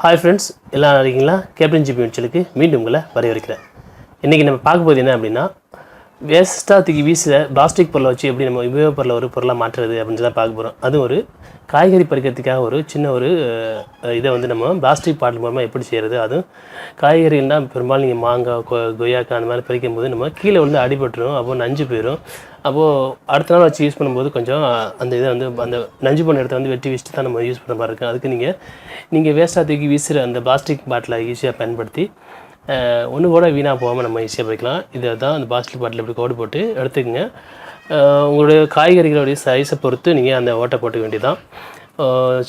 Hi friends, எல்லாம் இருக்கீங்களா? Captain GB சேனலுக்கு மீண்டும் உங்களை வரவேற்கிறேன். இன்றைக்கி நம்ம பார்க்க போகிறது என்ன அப்படின்னா, வேஸ்ட்டாக தூக்கி வீசுகிற பிளாஸ்டிக் பொருளை வச்சு எப்படி நம்ம உபயோகப்பொருளை ஒரு பொருளாக மாற்றுறது அப்படின்னு தான் பார்க்க போகிறோம். அதுவும் ஒரு காய்கறி பறிக்கிறதுக்காக ஒரு சின்ன ஒரு இதை வந்து நம்ம பிளாஸ்டிக் பாட்டில் மூலமாக எப்படி செய்கிறது. அதுவும் காய்கறிகள்னால் பெரும்பாலும் நீங்கள் மாங்காய், கொய்யாக்காய் அந்த மாதிரி பறிக்கும் போது நம்ம கீழே வந்து அடிபட்டுரும், அப்போது நஞ்சு போயிடும். அப்போது அடுத்த நாள் வச்சு யூஸ் பண்ணும்போது கொஞ்சம் அந்த இதை வந்து அந்த நஞ்சு போன இடத்த வந்து வெட்டி வச்சுட்டு தான் நம்ம யூஸ் பண்ண மாதிரி இருக்கும். அதுக்கு நீங்கள் வேஸ்ட்டாக தூக்கி வீசுகிற அந்த பிளாஸ்டிக் பாட்டிலை ஈஸியாக பயன்படுத்தி ஒன்று கூட வீணாக போகாமல் நம்ம ஈஸியாக போய்க்கலாம். இதை தான் அந்த பிளாஸ்டிக் பாட்டில் இப்படி கோடு போட்டு எடுத்துக்கோங்க. உங்களுடைய காய்கறிகளுடைய சைஸை பொறுத்து நீங்கள் அந்த ஓட்டை போட்டுக்க வேண்டியதான்.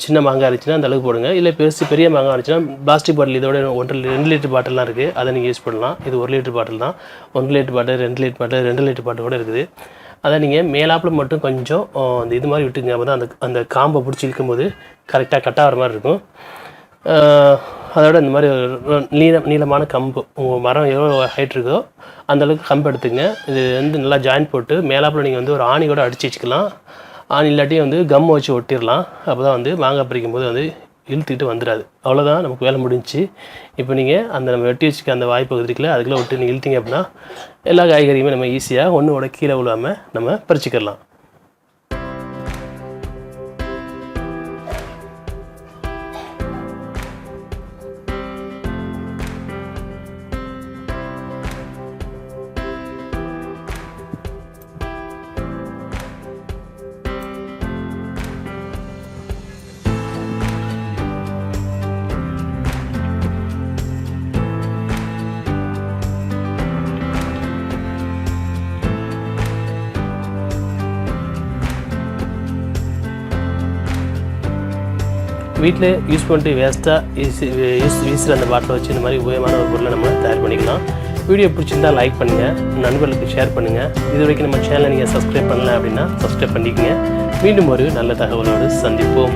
சின்ன மாங்காய் இருந்துச்சுன்னா அந்த அளவுக்கு போடுங்க. இல்லை பெரிய மாங்காய் இருந்துச்சுன்னா பிளாஸ்டிக் பாட்டில் இதோட 2 லிட்டர் பாட்டிலாம் இருக்குது, அதை நீங்கள் யூஸ் பண்ணலாம். இது 1 லிட்டர் பாட்டில் தான். 1 litre bottle, 2 litre bottle, 2 litre bottle கூட இருக்குது. அதை நீங்கள் மேலாப்பில் மட்டும் கொஞ்சம் அந்த இது மாதிரி விட்டுங்க. அப்போ தான் அந்த காம்பை பிடிச்சி இழுக்கும்போது கரெக்டாக கட் ஆகிற மாதிரி இருக்கும். அதோட இந்த மாதிரி நீளமான கம்பு, உங்கள் மரம் எவ்வளோ ஹைட் இருக்கோ அந்தளவுக்கு கம்பு எடுத்துங்க. இது வந்து நல்லா ஜாயின் போட்டு மேலாப்பில் நீங்கள் வந்து ஒரு ஆணி கூட அடித்து வச்சுக்கலாம். ஆணி இல்லாட்டியும் வந்து கம் வச்சு ஒட்டிடலாம். அப்போ தான் வந்து மாங்காய் பறிக்கும் போது வந்து இழுத்துக்கிட்டு வந்துடாது. அவ்வளோதான், நமக்கு வேலை முடிஞ்சிச்சு. இப்போ நீங்கள் அந்த நம்ம வெட்டி வச்சுக்க அந்த வாய்ப்பு இருக்குல்ல, அதுக்குள்ளே விட்டு நீங்கள் இழுத்திங்க அப்படின்னா எல்லா காய்கறியுமே நம்ம ஈஸியாக ஒன்றோட கீழே விழாமல் நம்ம பறிச்சுக்கலாம். வீட்டில் யூஸ் பண்ணிட்டு வேஸ்ட்டாக வீசுகிற அந்த பாட்டில் வச்சு இந்த மாதிரி உபயோகமான ஒரு பொருளை நம்ம தயார் பண்ணிக்கலாம். வீடியோ பிடிச்சிருந்தால் லைக் பண்ணுங்கள், நண்பர்களுக்கு ஷேர் பண்ணுங்கள். இது வரைக்கும் நம்ம சேனலை நீங்கள் சப்ஸ்கிரைப் பண்ணல அப்படின்னா சப்ஸ்கிரைப் பண்ணிக்கங்க. மீண்டும் ஒரு நல்ல தகவலோடு சந்திப்போம்.